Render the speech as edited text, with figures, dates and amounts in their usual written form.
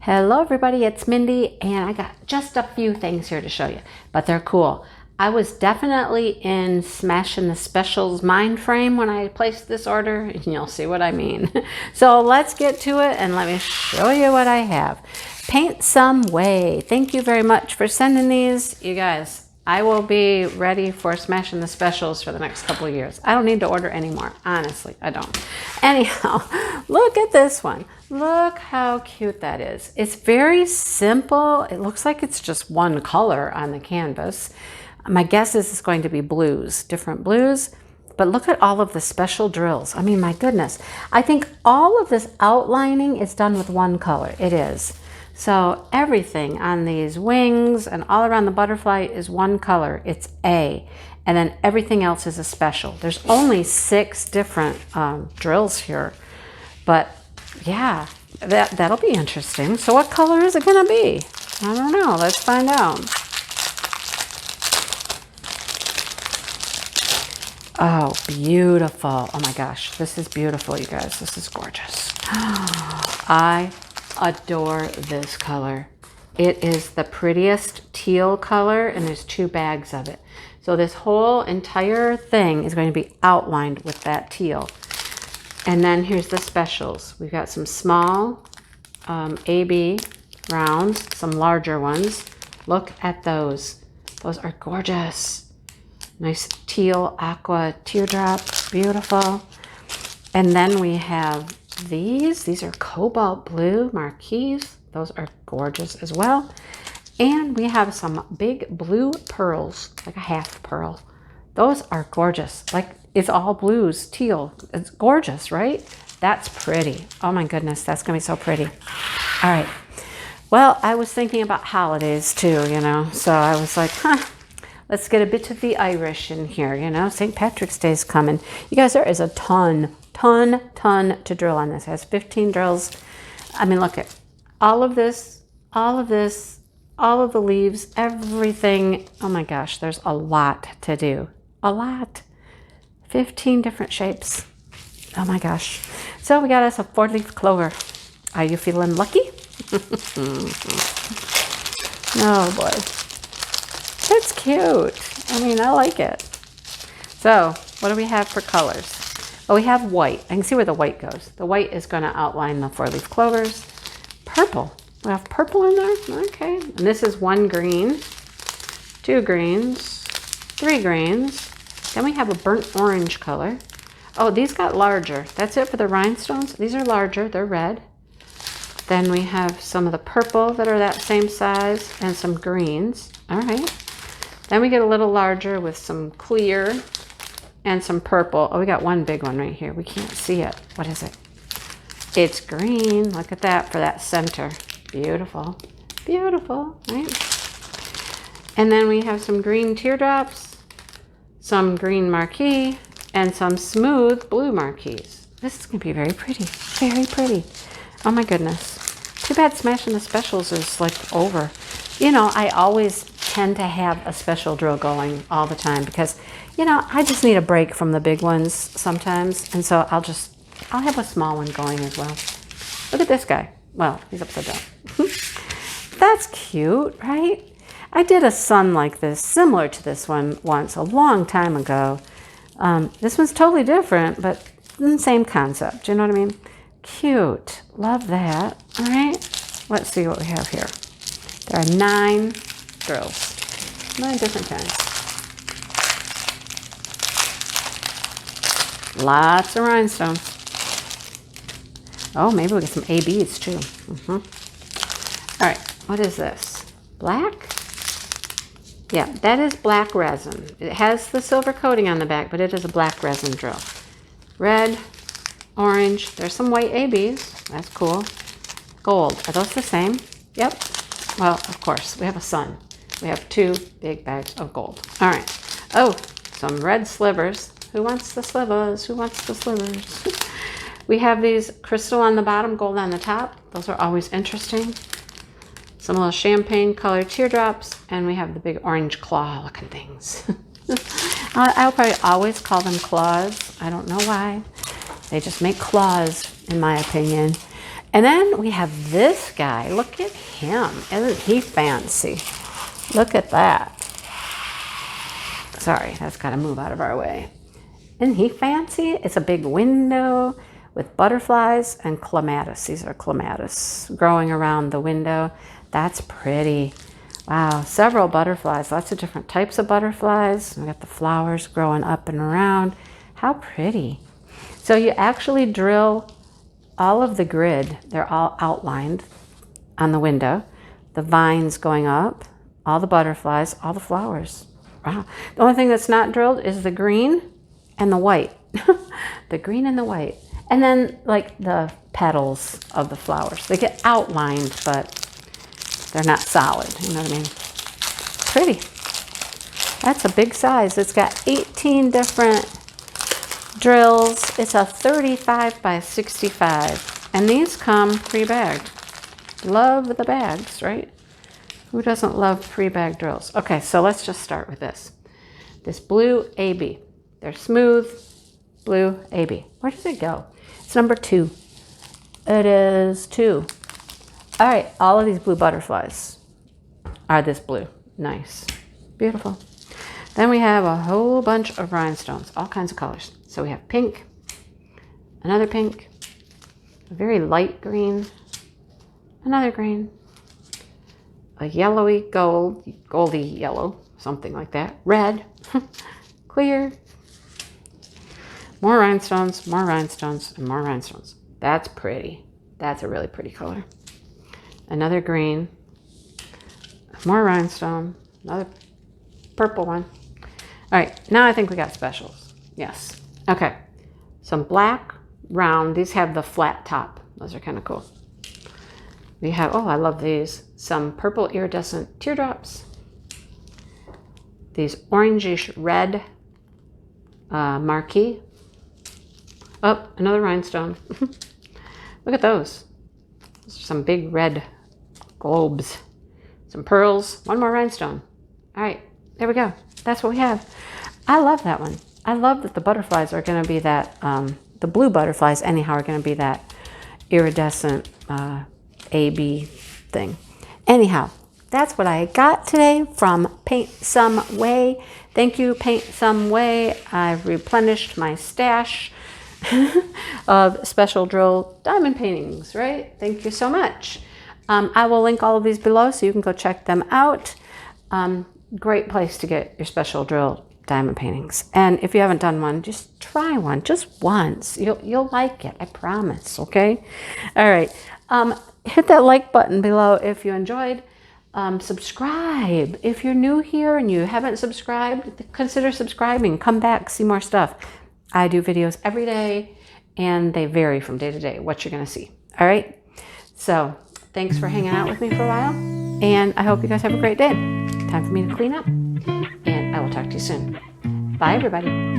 Hello everybody, it's Mindy, and I got just a few things here to show you, but they're cool. I was definitely in Smashing the Specials mind frame when I placed this order, and you'll see what I mean. So let's get to it and let me show you what I have. PaintSomeWay, thank you very much for sending these. You guys, I will be ready for Smashing the Specials for the next couple of years. I don't need to order anymore. Honestly, I don't. Anyhow, look at this one. Look how cute that is. It's very simple. It looks like it's just one color on the canvas. My guess is it's going to be blues, different blues. But look at all of the special drills. I mean, my goodness. I think all of this outlining is done with one color. It is. So everything on these wings and all around the butterfly is one color. It's A. And then everything else is a special. There's only 6 different drills here. But yeah, that'll be interesting. So what color is it going to be? I don't know. Let's find out. Oh, beautiful. Oh my gosh. This is beautiful, you guys. This is gorgeous. I adore this color. It is the prettiest teal color, and there's 2 bags of it. So this whole entire thing is going to be outlined with that teal. And then here's the specials. We've got some small AB rounds, some larger ones. Look at those. Those are gorgeous. Nice teal aqua teardrop, beautiful. And then we have these. These are cobalt blue marquees. Those are gorgeous as well. And we have some big blue pearls, like a half pearl. Those are gorgeous. Like, it's all blues, teal. It's gorgeous, right? That's pretty. Oh my goodness, that's gonna be so pretty. All right. Well, I was thinking about holidays too, you know. So I was like, let's get a bit of the Irish in here, you know. St. Patrick's Day is coming. You guys, there is a ton to drill on this. It has 15 drills. I mean, look at all of this, all of this, all of the leaves, everything. Oh my gosh, there's a lot to do. A lot. 15 different shapes. Oh my gosh. So we got us a 4-leaf clover. Are you feeling lucky? Oh boy. That's cute. I mean, I like it. So what do we have for colors? Well, we have white. I can see where the white goes. The white is going to outline the 4-leaf clovers. Purple. We have purple in there. Okay. And this is 1 green, 2 greens, 3 greens. Then we have a burnt orange color. Oh, these got larger. That's it for the rhinestones. These are larger. They're red. Then we have some of the purple that are that same size and some greens. All right. Then we get a little larger with some clear and some purple. Oh, we got one big one right here. We can't see it. What is it? It's green. Look at that for that center. Beautiful. Beautiful, right? And then we have some green teardrops, some green marquee, and some smooth blue marquees. This is going to be very pretty. Very pretty. Oh my goodness. Too bad Smashing the Specials is like over. You know, I always tend to have a special drill going all the time because, you know, I just need a break from the big ones sometimes. And so I'll have a small one going as well. Look at this guy. Well, he's upside down. That's cute, right? I did a sun like this, similar to this one once, a long time ago. This one's totally different, but the same concept. You know what I mean? Cute. Love that. All right. Let's see what we have here. There are 9 drills. 9 different kinds. Lots of rhinestones. Oh, maybe we get some ABs too. All right. What is this? Black? Yeah, that is black resin. It has the silver coating on the back, but it is a black resin drill. Red, orange. There's some white ABs. That's cool. Gold. Are those the same? Yep. Well, of course. We have a sun. We have 2 big bags of gold. All right. Oh, some red slivers. Who wants the slivers? Who wants the slivers? We have these crystal on the bottom, gold on the top. Those are always interesting. Some little champagne colored teardrops, and we have the big orange claw looking things. I'll probably always call them claws. I don't know why. They just make claws, in my opinion. And then we have this guy. Look at him. Isn't he fancy? Look at that. Sorry, that's got to move out of our way. Isn't he fancy? It's a big window with butterflies and clematis. These are clematis growing around the window. That's pretty. Wow, several butterflies, lots of different types of butterflies. We got the flowers growing up and around. How pretty. So you actually drill all of the grid. They're all outlined on the window. The vines going up, all the butterflies, all the flowers. Wow. The only thing that's not drilled is the green and the white. The green and the white. And then like the petals of the flowers. They get outlined, but they're not solid. You know what I mean? Pretty. That's a big size. It's got 18 different drills. It's a 35 by 65. And these come pre-bagged. Love the bags, right? Who doesn't love pre-bagged drills? Okay, so let's just start with this. This blue AB. They're smooth, blue AB. Where does it go? It's number 2. It is 2. All right, all of these blue butterflies are this blue. Nice. Beautiful. Then we have a whole bunch of rhinestones, all kinds of colors. So we have pink, another pink, a very light green, another green, a yellowy gold, goldy yellow, something like that, red, clear, more rhinestones, and more rhinestones. That's pretty. That's a really pretty color. Another green, more rhinestone, another purple one. All right, now I think we got specials. Yes. Okay, some black, round. These have the flat top. Those are kind of cool. We have, oh, I love these. Some purple iridescent teardrops. These orangish red marquee. Oh, another rhinestone. Look at those. Those are some big red globes. Some pearls, one more rhinestone. All right, there we go. That's what we have. I love that one. I love that the butterflies are going to be that, the blue butterflies anyhow are going to be that iridescent AB thing. Anyhow, that's what I got today from PaintSomeWay. Thank you, PaintSomeWay. I've replenished my stash of special drill diamond paintings, right? Thank you so much. I will link all of these below so you can go check them out. Great place to get your special drill diamond paintings. And if you haven't done one, just try one, just once. You'll like it, I promise, okay? All right. Hit that like button below if you enjoyed. Subscribe. If you're new here and you haven't subscribed, consider subscribing. Come back, see more stuff. I do videos every day, and they vary from day to day, what you're going to see. All right? So thanks for hanging out with me for a while, and I hope you guys have a great day. Time for me to clean up, and I will talk to you soon. Bye, everybody.